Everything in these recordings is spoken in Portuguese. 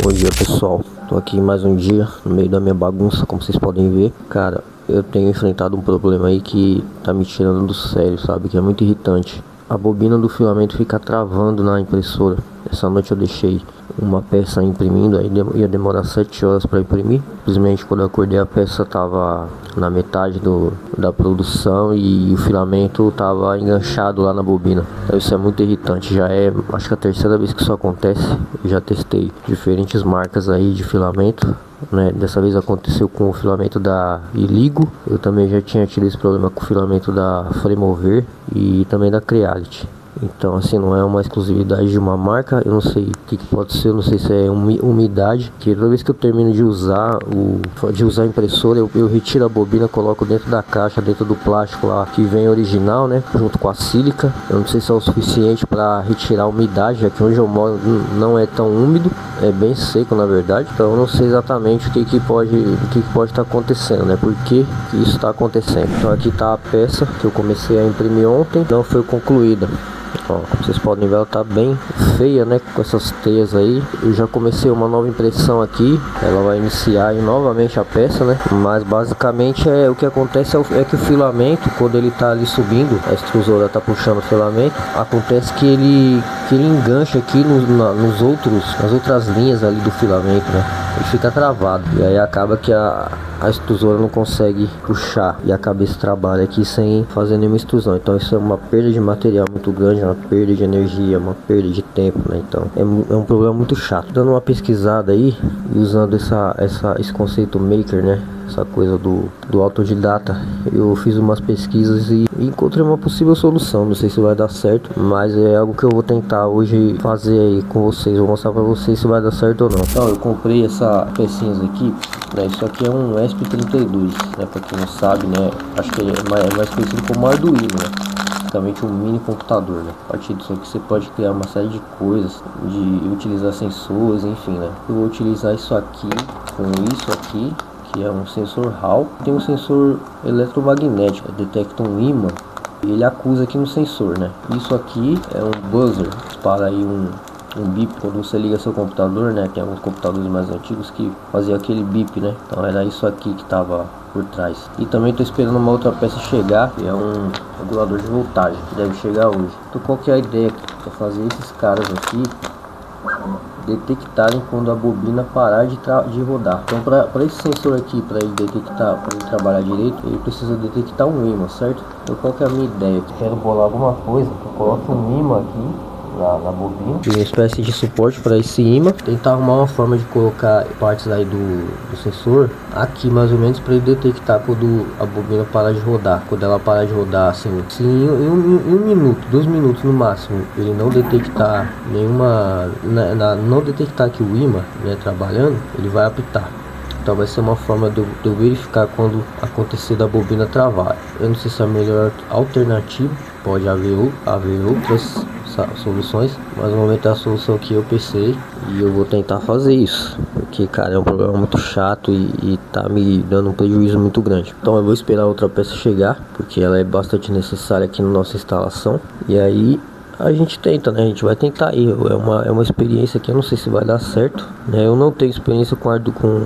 Bom dia, pessoal, tô aqui mais um dia no meio da minha bagunça, como vocês podem ver. Cara, eu tenho enfrentado um problema aí que tá me tirando do sério, sabe, que é muito irritante. A bobina do filamento fica travando na impressora. Essa noite eu deixei uma peça imprimindo, aí ia demorar 7 horas para imprimir. Simplesmente quando eu acordei a peça tava na metade da produção e o filamento tava enganchado lá na bobina. Então isso é muito irritante, já é acho que a terceira vez que isso acontece. Eu já testei diferentes marcas aí de filamento, né? Dessa vez aconteceu com o filamento da Iligo. Eu também já tinha tido esse problema com o filamento da Fremover e também da Creality. Então assim, não é uma exclusividade de uma marca. Eu não sei o que pode ser, eu não sei se é umidade, que toda vez que eu termino de usar a impressora, eu retiro a bobina, coloco dentro da caixa, dentro do plástico lá que vem original, né, junto com a sílica. Eu não sei se é o suficiente para retirar a umidade, aqui onde eu moro não é tão úmido, é bem seco na verdade. Então eu não sei exatamente o que pode estar acontecendo, né, por que isso está acontecendo. Então aqui tá a peça que eu comecei a imprimir ontem, não foi concluída. Ó, como vocês podem ver, ela tá bem feia, né, com essas teias aí. Eu já comecei uma nova impressão aqui, ela vai iniciar novamente a peça, né, mas basicamente o que acontece é que o filamento, quando ele tá ali subindo, a extrusora tá puxando o filamento, acontece que ele engancha aqui nas outras linhas ali do filamento, né, ele fica travado, e aí acaba que a extrusora não consegue puxar e acaba esse trabalho aqui sem fazer nenhuma extrusão. Então isso é uma perda de material muito grande, uma perda de energia, uma perda de tempo, né? Então é um problema muito chato. Dando uma pesquisada aí e usando esse conceito maker, né, essa coisa do autodidata, eu fiz umas pesquisas e encontrei uma possível solução. Não sei se vai dar certo, mas é algo que eu vou tentar hoje fazer aí com vocês. Vou mostrar pra vocês se vai dar certo ou não. Então eu comprei essa pecinhas aqui, né? Isso aqui é um ESP32, né? Pra quem não sabe, né, acho que é mais conhecido como Arduino, né? Basicamente um mini computador, né? A partir disso aqui você pode criar uma série de coisas, de utilizar sensores, enfim, né? Eu vou utilizar isso aqui com isso aqui, que é um sensor Hall. Tem um sensor eletromagnético, detecta um ímã e ele acusa aqui no sensor, né? Isso aqui é um buzzer, dispara aí um bip quando você liga seu computador, né? Tem alguns computadores mais antigos que faziam aquele bip, né? Então era isso aqui que estava por trás. E também estou esperando uma outra peça chegar, que é um regulador de voltagem, que deve chegar hoje. Então qual que é a ideia aqui? É fazer esses caras aqui detectarem quando a bobina parar de rodar. Então para esse sensor aqui, para ele detectar, para ele trabalhar direito, ele precisa detectar um ímã, certo? Então qual que é a minha ideia? Quero bolar alguma coisa que eu coloque um ímã aqui na bobina, uma espécie de suporte para esse ímã, tentar arrumar uma forma de colocar partes aí do sensor aqui mais ou menos para ele detectar quando a bobina parar de rodar. Quando ela parar de rodar assim em um minuto, 2 minutos no máximo, ele não detectar nenhuma, não detectar que o ímã, né, trabalhando, ele vai apitar. Então vai ser uma forma de eu verificar quando acontecer da bobina travar. Eu não sei se é a melhor alternativa, pode haver outras soluções, mas no momento é a solução que eu pensei e eu vou tentar fazer isso, porque cara, é um problema muito chato e tá me dando um prejuízo muito grande. Então eu vou esperar outra peça chegar, porque ela é bastante necessária aqui na nossa instalação, e aí a gente tenta, né? A gente vai tentar aí. É uma experiência que eu não sei se vai dar certo, né? Eu não tenho experiência com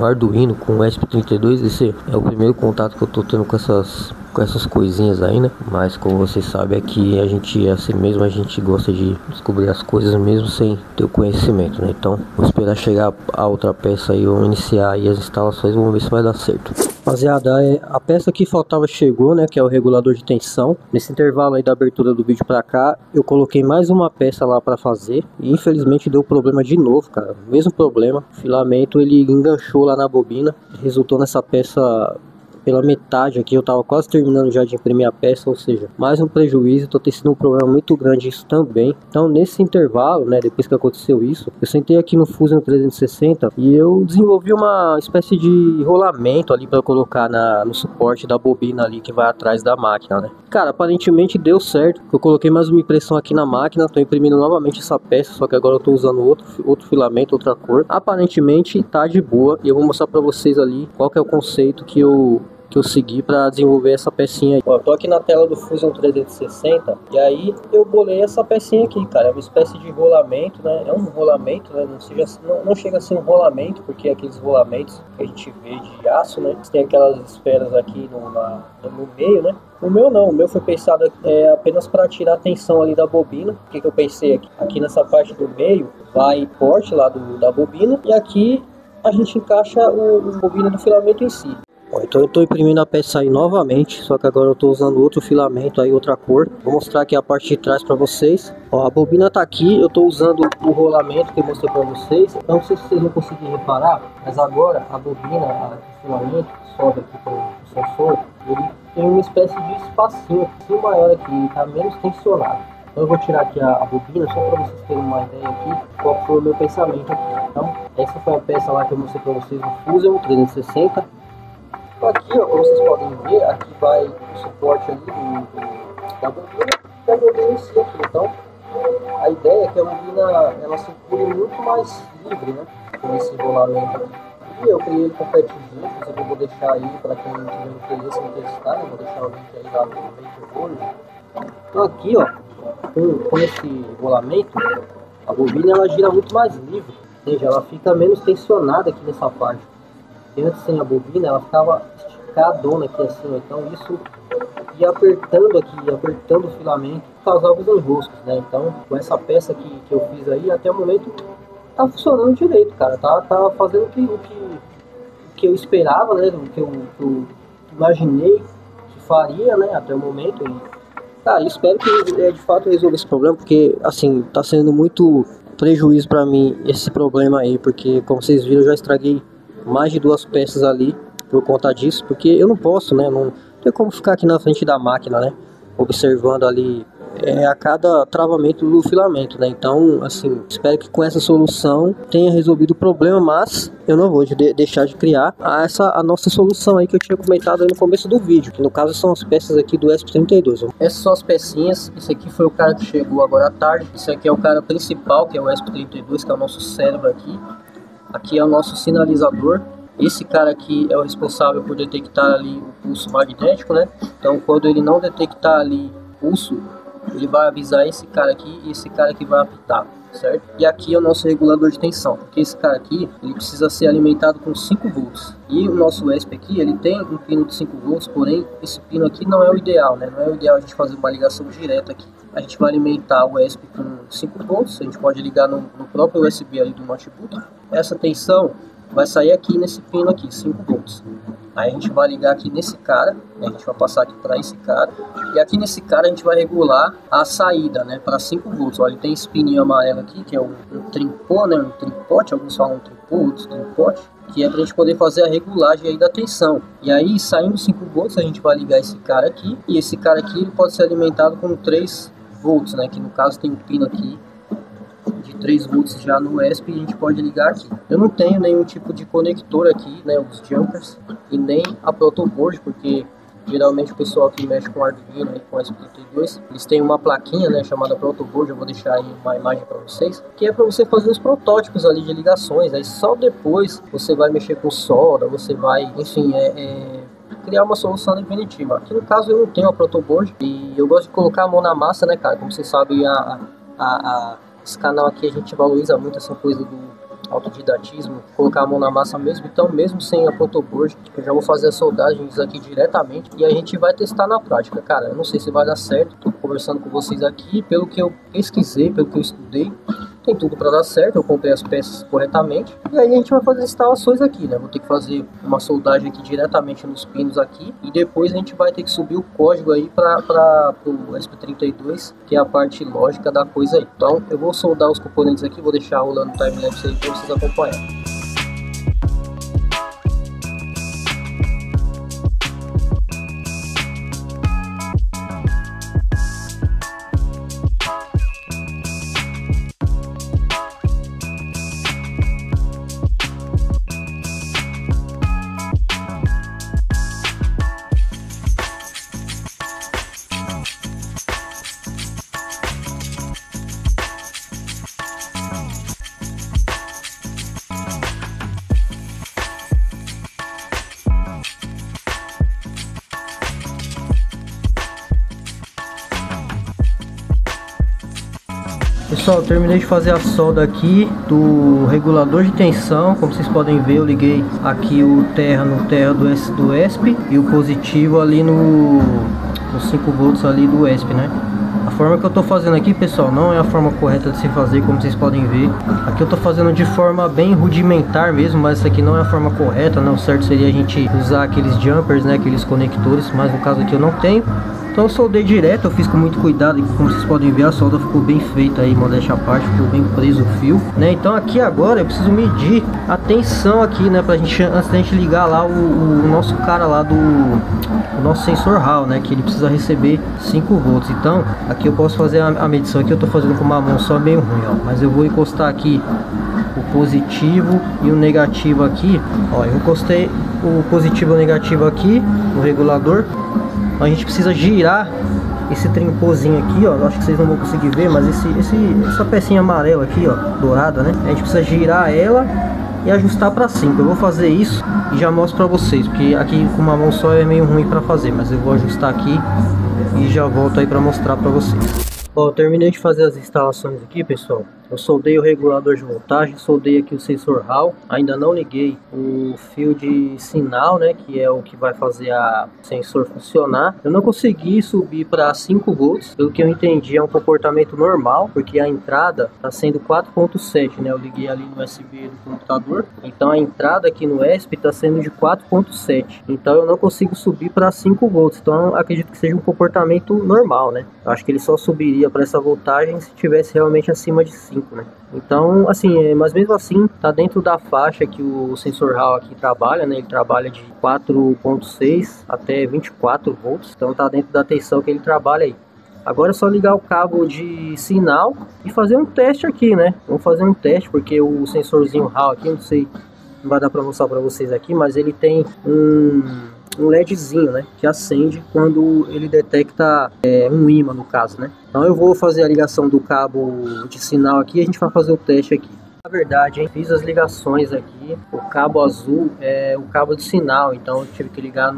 Arduino, com ESP32. Esse é o primeiro contato que eu tô tendo com essas coisinhas aí, né? Mas como vocês sabem, aqui a gente é assim mesmo, a gente gosta de descobrir as coisas mesmo sem ter o conhecimento, né? Então vou esperar chegar a outra peça aí, vamos iniciar aí as instalações, vamos ver se vai dar certo. Rapaziada, a peça que faltava chegou, né, que é o regulador de tensão. Nesse intervalo aí da abertura do vídeo pra cá, eu coloquei mais uma peça lá pra fazer e infelizmente deu problema de novo, cara. Mesmo problema, o filamento ele enganchou lá na bobina, resultou nessa peça pela metade aqui. Eu tava quase terminando já de imprimir a peça, ou seja, mais um prejuízo. Tô tendo um problema muito grande isso também. Então nesse intervalo, né, depois que aconteceu isso, eu sentei aqui no Fusion 360 e eu desenvolvi uma espécie de rolamento ali para colocar no suporte da bobina ali que vai atrás da máquina, né. Cara, aparentemente deu certo. Eu coloquei mais uma impressão aqui na máquina, tô imprimindo novamente essa peça, só que agora eu tô usando outro filamento, outra cor. Aparentemente tá de boa e eu vou mostrar para vocês ali qual que é o conceito que eu que eu segui para desenvolver essa pecinha aí. Ó, eu tô aqui na tela do Fusion 360 e aí eu bolei essa pecinha aqui, cara. É uma espécie de rolamento, né? É um rolamento, né? Não chega a ser um rolamento, porque aqueles rolamentos que a gente vê de aço, né? Tem aquelas esferas aqui no meio, né? O meu não, o meu foi pensado apenas para tirar a tensão ali da bobina. O que eu pensei aqui? Aqui nessa parte do meio vai corte lá da bobina e aqui a gente encaixa o bobina do filamento em si. Bom, então eu estou imprimindo a peça aí novamente, só que agora eu estou usando outro filamento aí, outra cor. Vou mostrar aqui a parte de trás para vocês. Ó, a bobina está aqui, eu estou usando o rolamento que eu mostrei para vocês. Então não sei se vocês vão conseguir reparar, mas agora a bobina, o filamento que sobe aqui para o sensor, ele tem uma espécie de espacinho maior aqui, está menos tensionado. Então eu vou tirar aqui a bobina só para vocês terem uma ideia aqui qual foi o meu pensamento aqui. Então essa foi a peça lá que eu mostrei para vocês no Fusion 360. Então aqui, ó, como vocês podem ver, aqui vai o suporte ali da bobina e a bobina em si aqui. Então a ideia é que a bobina ela circule muito mais livre, né, com esse rolamento aqui. E eu criei ele com PETG, inclusive eu vou deixar aí para quem tiver interesse em testar, né? Vou deixar o link aí lá no Paperboard. Então aqui, ó, com esse rolamento, a bobina ela gira muito mais livre, ou seja, ela fica menos tensionada aqui nessa parte. E antes sem a bobina ela ficava esticadona aqui assim, ó. Então isso ia apertando aqui, apertando o filamento, causava os enroscos, né? Então com essa peça que eu fiz aí, até o momento tá funcionando direito, cara. Tá fazendo o que eu esperava, né? O que eu imaginei que faria, né? Até o momento. E, cara, espero que de fato resolva esse problema, porque assim, tá sendo muito prejuízo pra mim esse problema aí, porque como vocês viram, eu já estraguei mais de 2 peças ali por conta disso, porque eu não posso, né? Não tem como ficar aqui na frente da máquina, né? Observando ali a cada travamento do filamento, né? Então, assim, espero que com essa solução tenha resolvido o problema, mas eu não vou deixar de criar a nossa solução aí que eu tinha comentado aí no começo do vídeo, que no caso são as peças aqui do ESP32. Essas são as pecinhas. Esse aqui foi o cara que chegou agora à tarde. Esse aqui é o cara principal, que é o ESP32, que é o nosso cérebro aqui. Aqui é o nosso sinalizador. Esse cara aqui é o responsável por detectar ali o pulso magnético, né? Então, quando ele não detectar ali o pulso, ele vai avisar esse cara aqui e esse cara aqui vai apitar, certo? E aqui é o nosso regulador de tensão, porque esse cara aqui, ele precisa ser alimentado com 5 volts. E o nosso ESP aqui, ele tem um pino de 5 volts, porém, esse pino aqui não é o ideal, né? Não é o ideal a gente fazer uma ligação direta aqui. A gente vai alimentar o ESP com 5 volts, a gente pode ligar no próprio USB ali do notebook. Essa tensão vai sair aqui nesse pino aqui, 5 volts. Aí a gente vai ligar aqui nesse cara, né? A gente vai passar aqui para esse cara. E aqui nesse cara a gente vai regular a saída, né? Para 5 volts. Olha, ele tem esse pininho amarelo aqui, que é um trimpô, né? Um trimpote, alguns falam trimpô, outros trimpote. Que é para a gente poder fazer a regulagem aí da tensão. E aí, saindo 5 volts, a gente vai ligar esse cara aqui. E esse cara aqui ele pode ser alimentado com 3 volts, né? Que no caso tem um pino aqui de 3 volts já no ESP e a gente pode ligar aqui. Eu não tenho nenhum tipo de conector aqui, né, os jumpers, e nem a protoboard, porque geralmente o pessoal que mexe com Arduino e com ESP32, eles têm uma plaquinha, né, chamada protoboard. Eu vou deixar aí uma imagem para vocês, que é para você fazer os protótipos ali de ligações. Aí só depois você vai mexer com solda, você vai, enfim, criar uma solução definitiva. Aqui no caso eu não tenho a protoboard e eu gosto de colocar a mão na massa, né, cara? Como vocês sabem, esse canal aqui a gente valoriza muito essa coisa do autodidatismo, colocar a mão na massa mesmo. Então, mesmo sem a protoboard, eu já vou fazer as soldagens aqui diretamente e a gente vai testar na prática. Cara, eu não sei se vai dar certo, tô conversando com vocês aqui, pelo que eu pesquisei, pelo que eu estudei, tem tudo para dar certo. Eu comprei as peças corretamente e aí a gente vai fazer as instalações aqui, né? Vou ter que fazer uma soldagem aqui diretamente nos pinos aqui e depois a gente vai ter que subir o código aí para o ESP32, que é a parte lógica da coisa aí. Então eu vou soldar os componentes aqui, vou deixar rolando o timelapse aí para vocês acompanharem. Pessoal, terminei de fazer a solda aqui do regulador de tensão. Como vocês podem ver, eu liguei aqui o terra no terra do ESP e o positivo ali no 5 volts ali do ESP, né? A forma que eu tô fazendo aqui, pessoal, não é a forma correta de se fazer, como vocês podem ver. Aqui eu tô fazendo de forma bem rudimentar mesmo, mas essa aqui não é a forma correta, né? O certo seria a gente usar aqueles jumpers, né? Aqueles conectores, mas no caso aqui eu não tenho. Então eu soldei direto, eu fiz com muito cuidado, e como vocês podem ver a solda ficou bem feita aí, modéstia à parte, ficou bem preso o fio, né? Então aqui agora eu preciso medir a tensão aqui, né, pra gente, antes da gente ligar lá o nosso cara lá o nosso sensor Hall, né, que ele precisa receber 5 volts. Então aqui eu posso fazer a medição, aqui eu tô fazendo com uma mão só, meio ruim, ó, mas eu vou encostar aqui o positivo e o negativo aqui, ó, eu encostei o positivo e o negativo aqui no regulador. A gente precisa girar esse trimpozinho aqui, ó. Acho que vocês não vão conseguir ver, mas essa pecinha amarela aqui, ó, dourada, né? A gente precisa girar ela e ajustar para 5. Eu vou fazer isso e já mostro para vocês, porque aqui com uma mão só é meio ruim para fazer, mas eu vou ajustar aqui e já volto aí para mostrar para vocês. Ó, eu terminei de fazer as instalações aqui, pessoal. Eu soldei o regulador de voltagem, soldei aqui o sensor Hall, ainda não liguei o fio de sinal, né, que é o que vai fazer o sensor funcionar. Eu não consegui subir para 5 volts, pelo que eu entendi é um comportamento normal, porque a entrada está sendo 4.7, né, eu liguei ali no USB do computador, então a entrada aqui no ESP está sendo de 4.7, então eu não consigo subir para 5 volts, então acredito que seja um comportamento normal, né. Eu acho que ele só subiria para essa voltagem se tivesse realmente acima de 5. Né? Então, assim, mas mesmo assim, tá dentro da faixa que o sensor Hall aqui trabalha, né? Ele trabalha de 4.6 até 24 volts, então tá dentro da tensão que ele trabalha aí. Agora é só ligar o cabo de sinal e fazer um teste aqui, né? Vamos fazer um teste, porque o sensorzinho Hall aqui, não sei, não vai dar para mostrar para vocês aqui, mas ele tem um LEDzinho, né, que acende quando ele detecta um ímã, no caso, né. Então eu vou fazer a ligação do cabo de sinal aqui e a gente vai fazer o teste aqui. Na verdade, hein, fiz as ligações aqui, o cabo azul é o cabo de sinal, então eu tive que ligar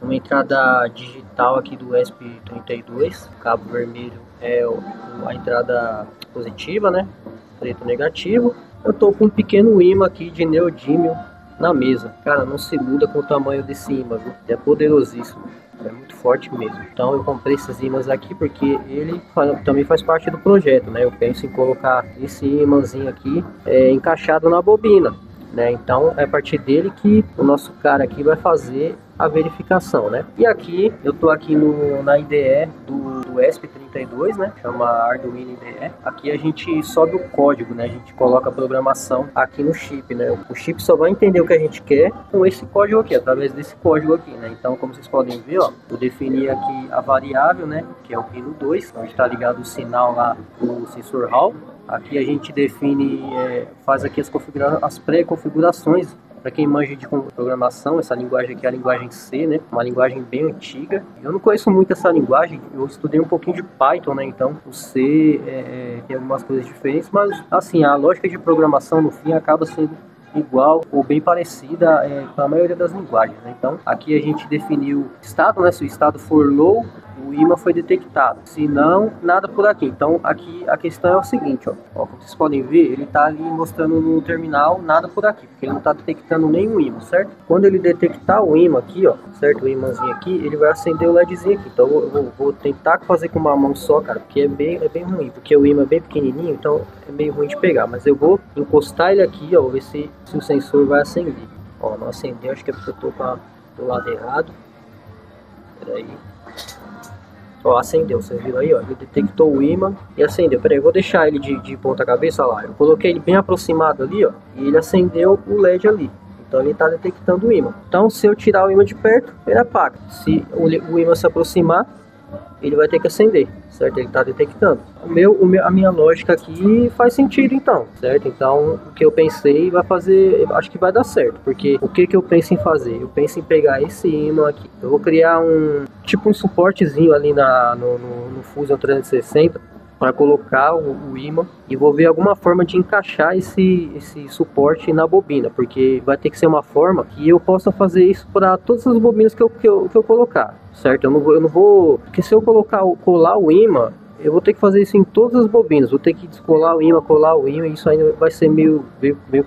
numa entrada digital aqui do ESP32, o cabo vermelho é a entrada positiva, né, preto negativo. Eu tô com um pequeno ímã aqui de neodímio na mesa, cara, não se muda com o tamanho desse ímã, viu? É poderosíssimo, é muito forte mesmo. Então eu comprei esses ímãs aqui porque ele também faz parte do projeto, né? Eu penso em colocar esse ímãzinho aqui encaixado na bobina, né? Então é a partir dele que o nosso cara aqui vai fazer a verificação, né? E aqui eu tô aqui na IDE do ESP32, né? Chama Arduino IDE. Aqui a gente sobe o código, né? A gente coloca a programação aqui no chip, né? O chip só vai entender o que a gente quer com esse código aqui, através desse código aqui, né? Então, como vocês podem ver, ó, eu defini aqui a variável, né? Que é o pino 2, onde está ligado o sinal lá do sensor Hall. Aqui a gente define, faz aqui as pré-configurações. Para quem manja de programação, essa linguagem aqui é a linguagem C, né? Uma linguagem bem antiga. Eu não conheço muito essa linguagem, eu estudei um pouquinho de Python, né? Então o C tem algumas coisas diferentes, mas assim, a lógica de programação no fim acaba sendo igual ou bem parecida para a maioria das linguagens, né? Então aqui a gente definiu o estado, né? Se o estado for low, o ímã foi detectado, se não, nada por aqui. Então aqui a questão é o seguinte, ó, como vocês podem ver, ele está ali mostrando no terminal nada por aqui, porque ele não está detectando nenhum ímã, certo? Quando ele detectar o ímã aqui, ó, certo, o ímãzinho aqui, ele vai acender o LEDzinho aqui. Então eu vou tentar fazer com uma mão só, cara, porque é bem ruim, porque o ímã é bem pequenininho, então é meio ruim de pegar, mas eu vou encostar ele aqui, ó, ver se o sensor vai acender. Ó, não acendeu, acho que é porque eu tô do lado errado. Peraí. Ó, acendeu, vocês viram aí, ó, ele detectou o ímã e acendeu. Peraí, eu vou deixar ele de ponta cabeça lá. Eu coloquei ele bem aproximado ali, ó, e ele acendeu o LED ali. Então ele está detectando o ímã. Então se eu tirar o ímã de perto, ele apaga. Se o ímã se aproximar, ele vai ter que acender, certo? Ele está detectando. A minha lógica aqui faz sentido então, certo? Então o que eu pensei vai fazer, acho que vai dar certo, porque o que eu penso em fazer? Eu penso em pegar esse ímã aqui, eu vou criar um suportezinho ali no Fusion 360 para colocar o ímã e vou ver alguma forma de encaixar esse suporte na bobina, porque vai ter que ser uma forma que eu possa fazer isso para todas as bobinas que eu colocar, certo? Eu não vou, porque se eu colar o ímã eu vou ter que fazer isso em todas as bobinas, vou ter que descolar o ímã, colar o ímã, e isso ainda vai ser meio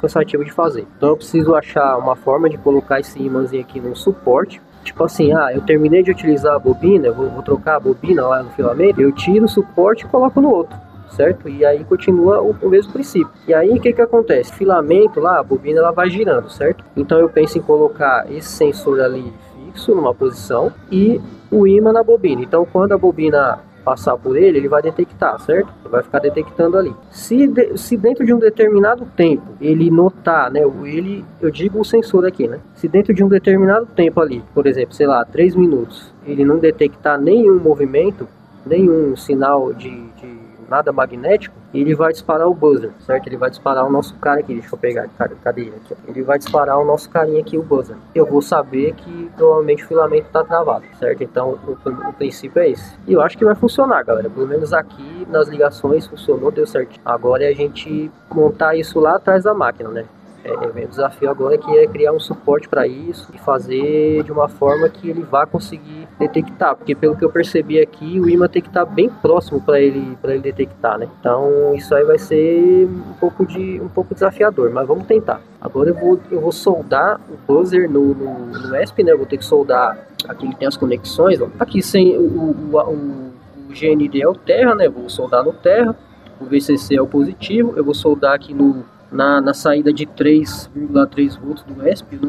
cansativo de fazer. Então eu preciso achar uma forma de colocar esse ímãzinho aqui no suporte. Tipo assim, eu terminei de utilizar a bobina, eu vou trocar a bobina lá no filamento, eu tiro o suporte e coloco no outro, certo? E aí continua o mesmo princípio. E aí o que acontece? O filamento lá, a bobina ela vai girando, certo? Então eu penso em colocar esse sensor ali fixo numa posição e o ímã na bobina. Então quando a bobina passar por ele, ele vai detectar, certo? Ele vai ficar detectando ali. Se dentro de um determinado tempo ele notar, né? Eu digo o sensor aqui, né? Se dentro de um determinado tempo ali, por exemplo, sei lá, 3 minutos, ele não detectar nenhum movimento, nenhum sinal de nada magnético, ele vai disparar o buzzer, certo? Ele vai disparar o nosso cara aqui, deixa eu pegar, cadê ele aqui? Ele vai disparar o nosso carinha aqui, o buzzer. Eu vou saber que provavelmente o filamento está travado, certo? Então o princípio é esse. E eu acho que vai funcionar, galera. Pelo menos aqui nas ligações funcionou, deu certo. Agora é a gente montar isso lá atrás da máquina, né? Meu desafio agora que é criar um suporte para isso e fazer de uma forma que ele vá conseguir detectar, porque pelo que eu percebi aqui, o ímã tem que estar bem próximo para ele detectar, né? Então isso aí vai ser um pouco desafiador, mas vamos tentar. Agora eu vou soldar o buzzer no ESP, né? Eu vou ter que soldar aqui, que tem as conexões, ó. Aqui sem o GND é o terra, né? Eu vou soldar no terra, o VCC é o positivo, eu vou soldar aqui na saída de 3,3 volts do ESP,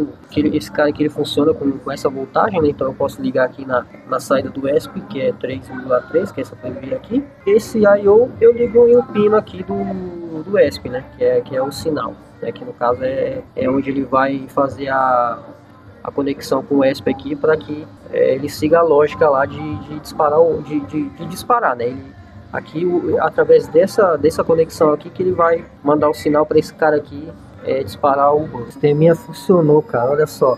esse cara aqui ele funciona com essa voltagem, né? Então eu posso ligar aqui na saída do ESP, que é 3,3, que é essa PV aqui. Esse I/O eu ligo em um pino aqui do ESP, né? Que é o sinal, né? Que no caso é onde ele vai fazer a conexão com o ESP aqui, para que ele siga a lógica lá de disparar, né? Aqui, através dessa conexão aqui, que ele vai mandar o sinal para esse cara aqui disparar o buzzer. O sisteminha funcionou, cara, olha só.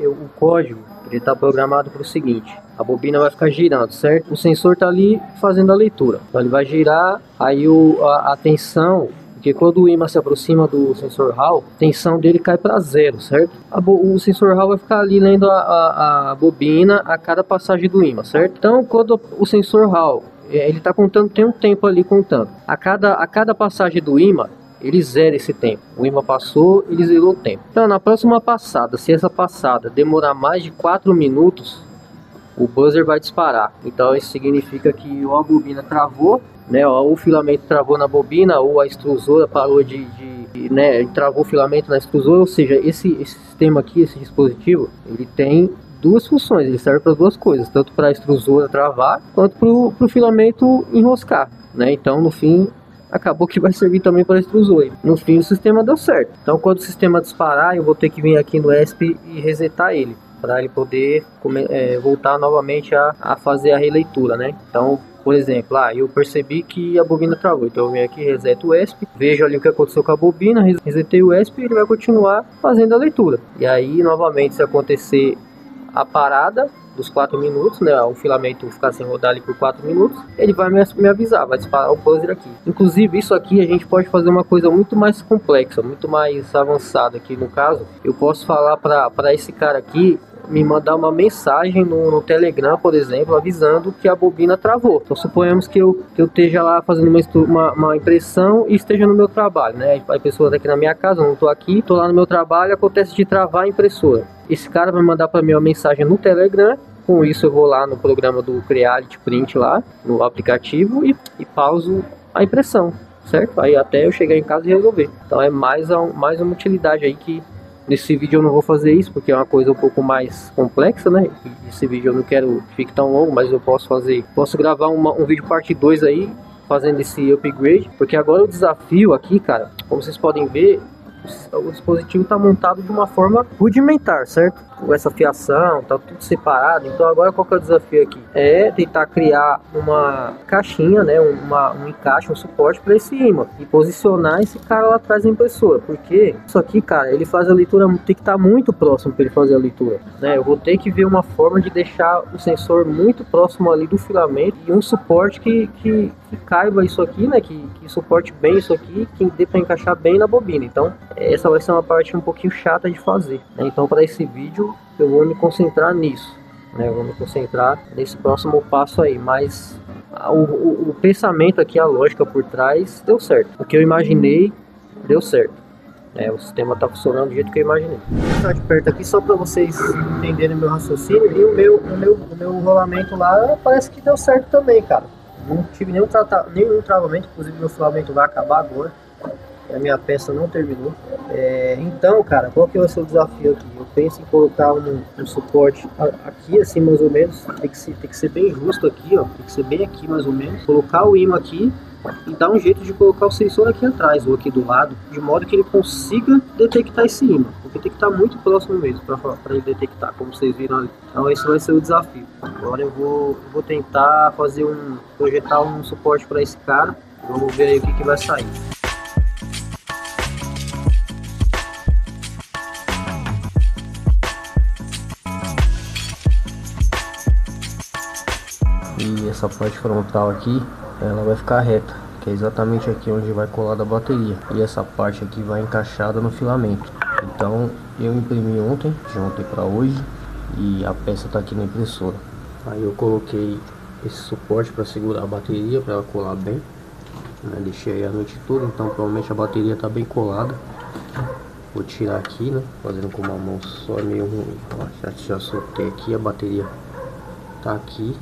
O código ele está programado para o seguinte: a bobina vai ficar girando, certo? O sensor está ali fazendo a leitura, então ele vai girar, aí a tensão, porque quando o ímã se aproxima do sensor Hall, a tensão dele cai para zero, certo? O sensor Hall vai ficar ali lendo a bobina a cada passagem do ímã, certo? Então quando o sensor Hall ele está contando, tem um tempo ali contando. A cada passagem do ímã, ele zera esse tempo. O ímã passou, ele zerou o tempo. Então, na próxima passada, se essa passada demorar mais de 4 minutos, o buzzer vai disparar. Então, isso significa que ou a bobina travou, né, ou o filamento travou na bobina, ou a extrusora parou né, travou o filamento na extrusora. Ou seja, esse sistema aqui, esse dispositivo, ele tem duas funções, ele serve para duas coisas, tanto para a extrusora travar, quanto para o filamento enroscar, né? Então, no fim, acabou que vai servir também para a extrusora. No fim, o sistema deu certo. Então, quando o sistema disparar, eu vou ter que vir aqui no ESP e resetar ele, para ele poder voltar novamente a fazer a releitura, né? Então, por exemplo, eu percebi que a bobina travou, então eu venho aqui, reseto o ESP, vejo ali o que aconteceu com a bobina, resetei o ESP e ele vai continuar fazendo a leitura. E aí, novamente, se acontecer a parada dos 4 minutos, né, o filamento ficar sem rodar ali por 4 minutos, ele vai me avisar, vai disparar o buzzer aqui. Inclusive, isso aqui a gente pode fazer uma coisa muito mais complexa, muito mais avançada aqui. No caso, eu posso falar para esse cara aqui me mandar uma mensagem no Telegram, por exemplo, avisando que a bobina travou. Então suponhamos que eu esteja lá fazendo uma impressão e esteja no meu trabalho, né? A pessoa está aqui na minha casa, eu não estou aqui, estou lá no meu trabalho, acontece de travar a impressora. Esse cara vai mandar para mim uma mensagem no Telegram. Com isso eu vou lá no programa do Creality Print lá, no aplicativo, e pauso a impressão, certo? Aí até eu chegar em casa e resolver. Então é mais uma utilidade aí que nesse vídeo eu não vou fazer isso, porque é uma coisa um pouco mais complexa, né? Esse vídeo eu não quero que fique tão longo, mas eu posso gravar um vídeo parte 2 aí, fazendo esse upgrade, porque agora o desafio aqui, cara, como vocês podem ver, o dispositivo está montado de uma forma rudimentar, certo? Com essa fiação, tá tudo separado. Então agora qual que é o desafio aqui? É tentar criar uma caixinha, né? Um encaixe, um suporte para esse ímã e posicionar esse cara lá atrás da impressora. Porque isso aqui, cara, ele faz a leitura, tem que estar muito próximo para ele fazer a leitura, né? Eu vou ter que ver uma forma de deixar o sensor muito próximo ali do filamento e um suporte que caiba isso aqui, né? Que suporte bem isso aqui, que dê para encaixar bem na bobina. Então essa vai ser uma parte um pouquinho chata de fazer, né? Então para esse vídeo eu vou me concentrar nisso, né? Eu vou me concentrar nesse próximo passo aí, mas O pensamento aqui, a lógica por trás deu certo. O que eu imaginei deu certo. O sistema está funcionando do jeito que eu imaginei. Vou mostrar de perto aqui só para vocês entenderem meu raciocínio. E o meu rolamento lá parece que deu certo também, cara. Não tive nenhum travamento, inclusive meu filamento vai acabar agora. A minha peça não terminou. Então, cara, qual que vai ser o desafio aqui? Eu penso em colocar um suporte aqui, assim, mais ou menos. Tem que ser bem justo aqui, ó. Tem que ser bem aqui, mais ou menos. Colocar o ímã aqui e dar um jeito de colocar o sensor aqui atrás ou aqui do lado, de modo que ele consiga detectar esse ímã. Porque tem que estar muito próximo mesmo para ele detectar, como vocês viram ali. Então esse vai ser o desafio. Agora eu vou tentar projetar um suporte para esse cara. Vamos ver aí o que vai sair. E essa parte frontal aqui, ela vai ficar reta, que é exatamente aqui onde vai colar da bateria. E essa parte aqui vai encaixada no filamento. Então eu imprimi ontem, de ontem para hoje, e a peça tá aqui na impressora. Aí eu coloquei esse suporte para segurar a bateria, para ela colar bem. Deixei aí a noite toda, então provavelmente a bateria tá bem colada. Vou tirar aqui, né, fazendo com uma mão só, é meio ruim. Ó, já soltei aqui, a bateria tá aqui.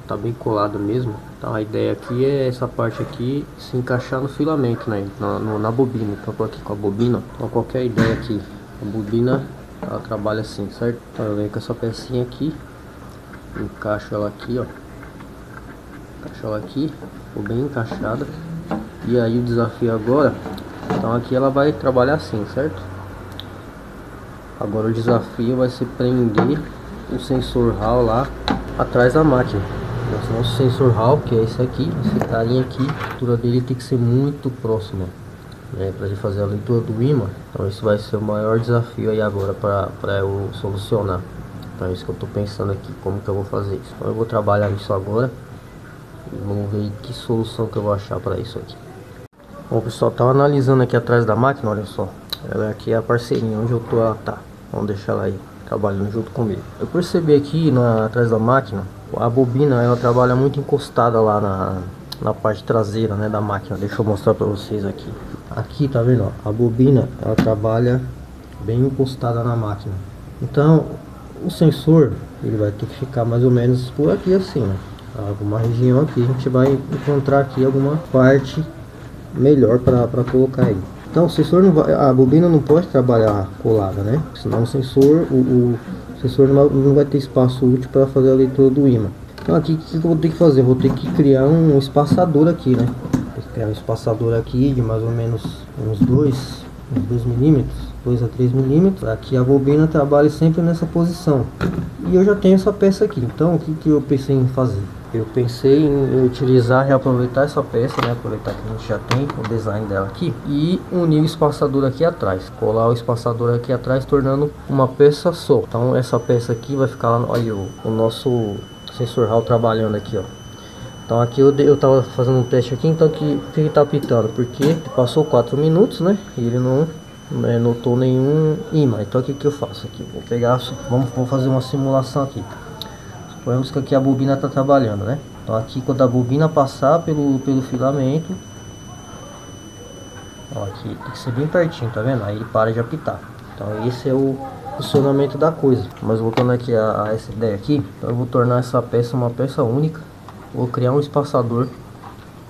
Tá bem colado mesmo. Então a ideia aqui é essa parte aqui se encaixar no filamento, né, na bobina. Então eu tô aqui com a bobina. Então qualquer ideia aqui, a bobina ela trabalha assim, certo? Então eu venho com essa pecinha aqui, encaixo ela aqui, ó, encaixo ela aqui, ficou bem encaixada. E aí o desafio agora, então aqui ela vai trabalhar assim, certo? Agora o desafio vai ser prender o sensor Hall lá atrás da máquina. Nosso sensor Hall, que é esse aqui, esse carinha aqui, a altura dele tem que ser muito próxima, né, para ele fazer a leitura do ímã. Então isso vai ser o maior desafio aí agora para eu solucionar. Então é isso que eu tô pensando aqui, como que eu vou fazer isso. Então eu vou trabalhar nisso agora e vamos ver que solução que eu vou achar para isso aqui. Bom pessoal, tava analisando aqui atrás da máquina, olha só. Ela aqui é a parceirinha, onde eu tô, ela tá. Vamos deixar ela aí, trabalhando junto comigo. Eu percebi aqui atrás da máquina, a bobina ela trabalha muito encostada lá na parte traseira, né, da máquina. Deixa eu mostrar para vocês aqui. Aqui tá vendo, ó, a bobina ela trabalha bem encostada na máquina. Então o sensor ele vai ter que ficar mais ou menos por aqui assim, né? Alguma região aqui a gente vai encontrar aqui alguma parte melhor para colocar ele. Então o sensor não vai, a bobina não pode trabalhar colada, né? Senão o sensor não vai ter espaço útil para fazer a leitura do ímã. Então aqui o que eu vou ter que fazer? Eu vou ter que criar um espaçador aqui, né? Vou criar um espaçador aqui de mais ou menos uns 2 milímetros, 2 a 3 milímetros. Aqui a bobina trabalha sempre nessa posição. E eu já tenho essa peça aqui. Então o que eu pensei em fazer? Eu pensei em utilizar, reaproveitar essa peça, né? Aproveitar que a gente já tem o design dela aqui e unir o espaçador aqui atrás, colar o espaçador aqui atrás, tornando uma peça só. Então essa peça aqui vai ficar lá, olha o nosso sensor Hall trabalhando aqui, ó. Então aqui eu tava fazendo um teste aqui, então que tá pitando, porque passou 4 minutos, né? E ele não notou nenhum ímã. Então o que eu faço aqui? Vou pegar, vamos fazer uma simulação aqui. Suponhamos que aqui a bobina está trabalhando, né? Então aqui quando a bobina passar pelo filamento, ó, aqui tem que ser bem pertinho, tá vendo? Aí ele para de apitar. Então esse é o funcionamento da coisa. Mas voltando aqui a essa ideia aqui, então eu vou tornar essa peça uma peça única. Vou criar um espaçador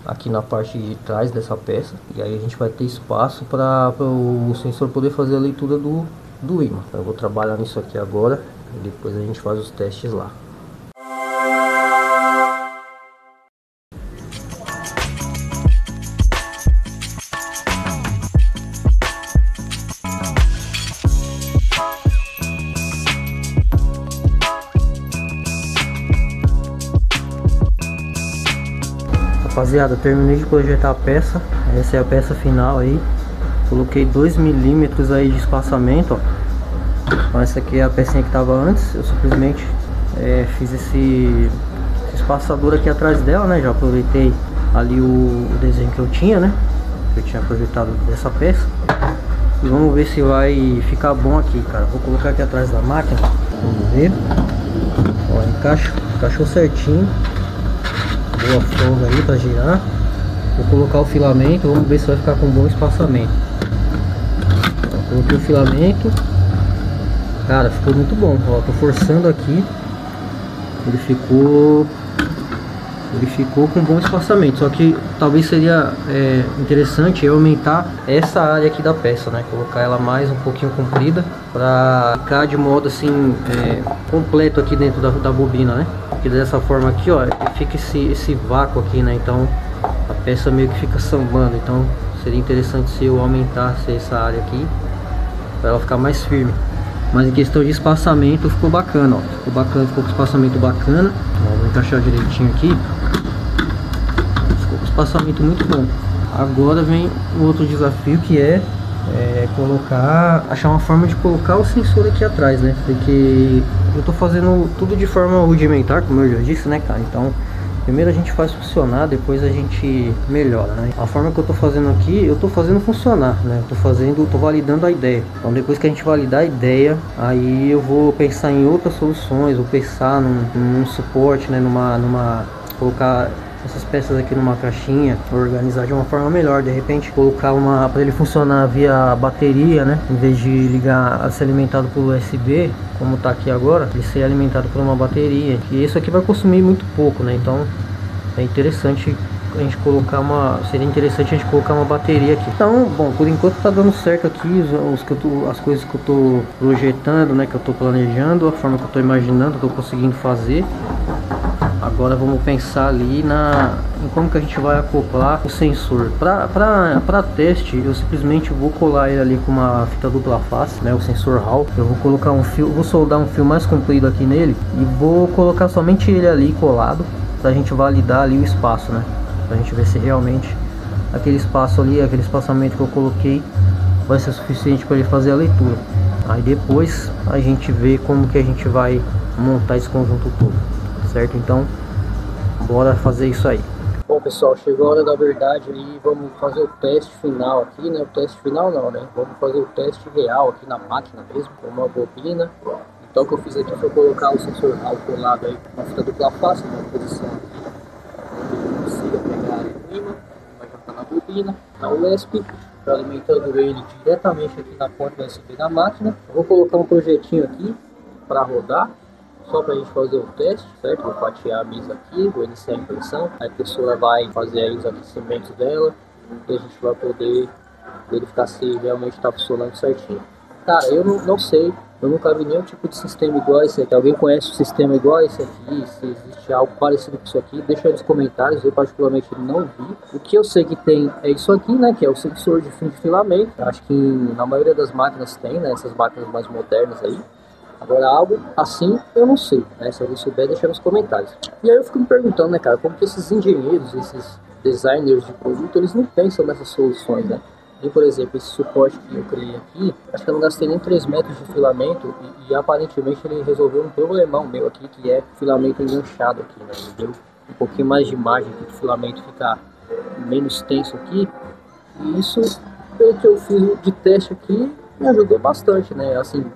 aqui na parte de trás dessa peça, e aí a gente vai ter espaço para o sensor poder fazer a leitura do ímã. Então eu vou trabalhar nisso aqui agora e depois a gente faz os testes lá. Rapaziada, terminei de projetar a peça. Essa é a peça final aí. Coloquei 2 milímetros aí de espaçamento, ó. Então essa aqui é a pecinha que estava antes. Eu simplesmente fiz esse espaçador aqui atrás dela, né? Já aproveitei ali o desenho que eu tinha, né? Que eu tinha projetado dessa peça. E vamos ver se vai ficar bom aqui, cara. Vou colocar aqui atrás da máquina. Vamos ver. Ó, encaixou certinho. boa folga aí para girar. Vou colocar o filamento, vamos ver se vai ficar com bom espaçamento. Coloquei o filamento. Cara, ficou muito bom. Ó, tô forçando aqui. Ele ficou com bom espaçamento. Só que talvez seria interessante eu aumentar essa área aqui da peça, né? Colocar ela mais um pouquinho comprida para ficar de modo assim completo aqui dentro da bobina, né? Porque dessa forma aqui, ó, fica esse vácuo aqui, né? Então a peça meio que fica sambando. Então seria interessante se eu aumentasse essa área aqui para ela ficar mais firme. Mas em questão de espaçamento ficou bacana, ó. Ficou bacana, ficou com espaçamento bacana. Ó, vou encaixar direitinho aqui. Ficou com espaçamento muito bom. Agora vem o outro desafio, que é achar uma forma de colocar o sensor aqui atrás, né? Porque eu tô fazendo tudo de forma rudimentar, como eu já disse, né, cara? Então primeiro a gente faz funcionar, depois a gente melhora, né? A forma que eu tô fazendo aqui, eu tô fazendo funcionar, né? Tô validando a ideia. Então depois que a gente validar a ideia, aí eu vou pensar em outras soluções, vou pensar num suporte, né? Colocar essas peças aqui numa caixinha, organizar de uma forma melhor, de repente colocar para ele funcionar via bateria, né? Em vez de ligar, ser alimentado por USB, como tá aqui agora, ele ser alimentado por uma bateria. E isso aqui vai consumir muito pouco, né? Então é interessante a gente colocar seria interessante a gente colocar uma bateria aqui. Então, bom, por enquanto tá dando certo aqui as coisas que eu tô projetando, né? Que eu tô planejando, a forma que eu tô imaginando, tô conseguindo fazer. Agora vamos pensar ali em como que a gente vai acoplar o sensor. Para teste, eu simplesmente vou colar ele ali com uma fita dupla face, né, o sensor Hall. Eu vou colocar um fio, vou soldar um fio mais comprido aqui nele e vou colocar somente ele ali colado, pra gente validar ali o espaço, né? Pra gente ver se realmente aquele espaço ali, aquele espaçamento que eu coloquei vai ser suficiente para ele fazer a leitura. Aí depois a gente vê como que a gente vai montar esse conjunto todo. Certo? Então, bora fazer isso aí. Bom, pessoal, chegou a hora da verdade aí. Vamos fazer o teste final aqui, né? O teste final não, né? Vamos fazer o teste real aqui na máquina mesmo, com uma bobina. Então, o que eu fiz aqui foi colocar o sensor RAW colado aí com a fita dupla face, na posição aqui, onde ele consiga pegar o imã, vai estar na bobina, na USB, alimentando ele diretamente aqui na porta USB da máquina. Eu vou colocar um projetinho aqui para rodar, só para a gente fazer o teste, certo? Vou fatiar a mesa aqui, vou iniciar a impressão, a impressora vai fazer aí os aquecimentos dela e a gente vai poder verificar se realmente está funcionando certinho. Cara, eu não sei, eu nunca vi nenhum tipo de sistema igual a esse aqui. Alguém conhece um sistema igual a esse aqui? Se existe algo parecido com isso aqui, deixa aí nos comentários. Eu particularmente não vi. O que eu sei que tem é isso aqui, né? Que é o sensor de fim de filamento. Acho que na maioria das máquinas tem, né? Essas máquinas mais modernas aí. Agora algo assim eu não sei, né? Se alguém souber, deixa nos comentários. E aí eu fico me perguntando, né, cara, como que esses engenheiros, esses designers de produto, eles não pensam nessas soluções, né? E, por exemplo, esse suporte que eu criei aqui, acho que eu não gastei nem 3 metros de filamento e aparentemente ele resolveu um problemão meu aqui, que é filamento enganchado aqui, né? Ele deu um pouquinho mais de margem para o filamento ficar menos tenso aqui. E isso, pelo que eu fiz de teste aqui, me ajudou bastante, né? Assim,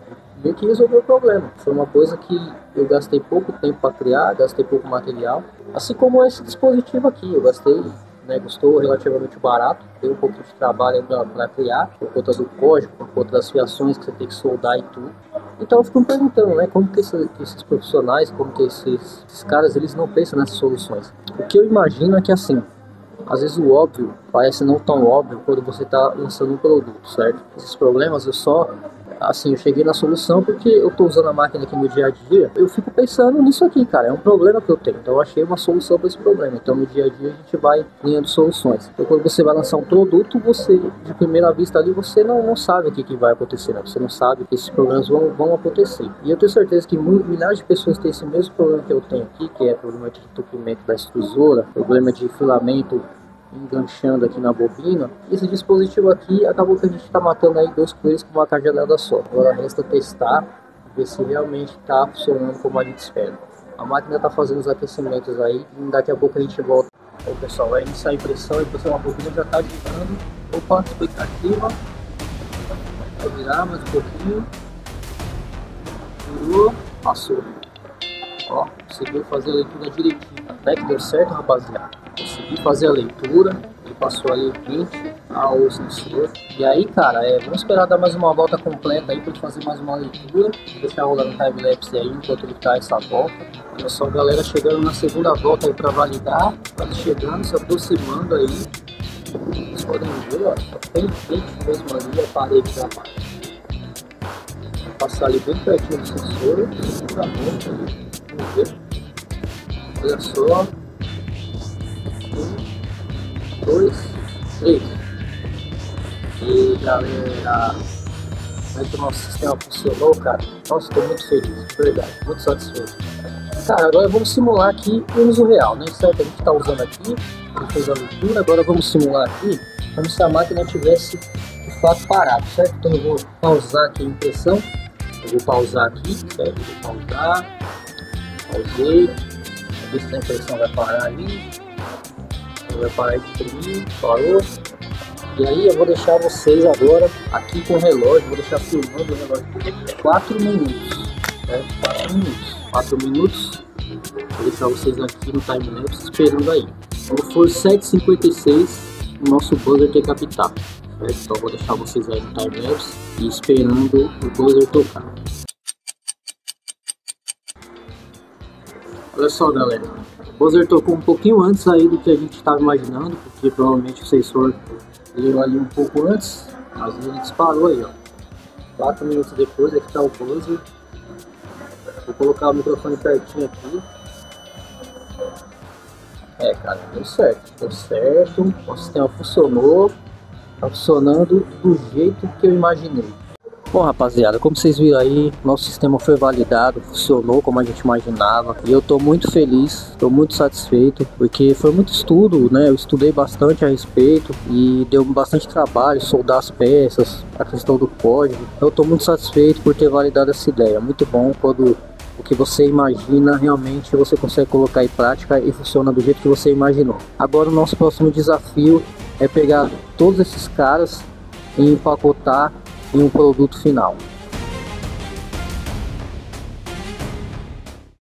meio que resolveu o problema. Foi uma coisa que eu gastei pouco tempo para criar, gastei pouco material. Assim como esse dispositivo aqui, eu gastei, né, custou relativamente barato, deu um pouquinho de trabalho para criar, por conta do código, por conta das fiações que você tem que soldar e tudo. Então eu fico me perguntando, né, como que esses profissionais, como que esses caras, eles não pensam nessas soluções. O que eu imagino é que, assim, às vezes o óbvio parece não tão óbvio quando você está lançando um produto, certo? Esses problemas eu cheguei na solução porque eu estou usando a máquina aqui no dia a dia. Eu fico pensando nisso aqui, cara, é um problema que eu tenho, então eu achei uma solução para esse problema. Então no dia a dia a gente vai criando soluções. Então quando você vai lançar um produto, você, de primeira vista ali, você não sabe o que vai acontecer, né? Você não sabe que esses problemas vão acontecer. E eu tenho certeza que milhares de pessoas têm esse mesmo problema que eu tenho aqui, que é problema de entupimento da extrusora, problema de filamento enganchando aqui na bobina. Esse dispositivo aqui acabou que a gente está matando aí 2 coelhos com uma cajadada só. Agora resta testar, ver se realmente está funcionando como a gente espera. A máquina está fazendo os aquecimentos aí e daqui a pouco a gente volta. Bom, pessoal, vai iniciar a impressão a bobina já está girando. Opa, expectativa. Vai virar mais um pouquinho. Virou, passou. Ó, conseguiu fazer a leitura direitinho. Até que deu certo, rapaziada. Consegui fazer a leitura. Ele passou ali 20 ao sensor. E aí, cara, vamos esperar dar mais uma volta completa aí pra ele fazer mais uma leitura. Deixar rolando time-lapse aí enquanto ele tá essa volta. Olha só a galera chegando na segunda volta aí pra validar. Tá chegando, se aproximando aí. Vocês podem ver, ó. Tá bem quente mesmo ali a parede da máquina. Passar ali bem pertinho do sensor. Segunda volta ali. Vamos ver. Olha só. 1, 2, 3. E galera, como é que o nosso sistema funcionou, cara? Nossa, estou muito feliz, de verdade, muito satisfeito. Cara, agora vamos simular aqui o uso real, né? Certo? A gente está usando aqui, a gente fez a leitura, agora vamos simular aqui como se a máquina tivesse de fato parado, certo? Então eu vou pausar aqui a impressão, eu vou pausar aqui, certo? Eu vou pausar, pausei, ver se a impressão vai parar ali, vai parar de imprimir, parou. E aí eu vou deixar vocês agora aqui com o relógio, vou deixar filmando o relógio 4 minutos, certo? 4 minutos, vou deixar vocês aqui no time-lapse esperando aí. Quando for 7h56, o nosso buzzer tem que apitar, certo? Então eu vou deixar vocês aí no time-lapse e esperando o buzzer tocar. Olha só, galera, o buzzer tocou um pouquinho antes aí do que a gente estava imaginando, porque provavelmente o sensor deu ali um pouco antes, mas ele disparou aí, ó. 4 minutos depois, aqui tá o buzzer. Vou colocar o microfone pertinho aqui. Cara, deu certo, o sistema funcionou, tá funcionando do jeito que eu imaginei. Bom, rapaziada, como vocês viram aí, nosso sistema foi validado, funcionou como a gente imaginava. E eu tô muito feliz, tô muito satisfeito, porque foi muito estudo, né? Eu estudei bastante a respeito e deu bastante trabalho soldar as peças, a questão do código. Eu tô muito satisfeito por ter validado essa ideia. Muito bom quando o que você imagina realmente você consegue colocar em prática e funciona do jeito que você imaginou. Agora o nosso próximo desafio é pegar todos esses caras e empacotar em um produto final.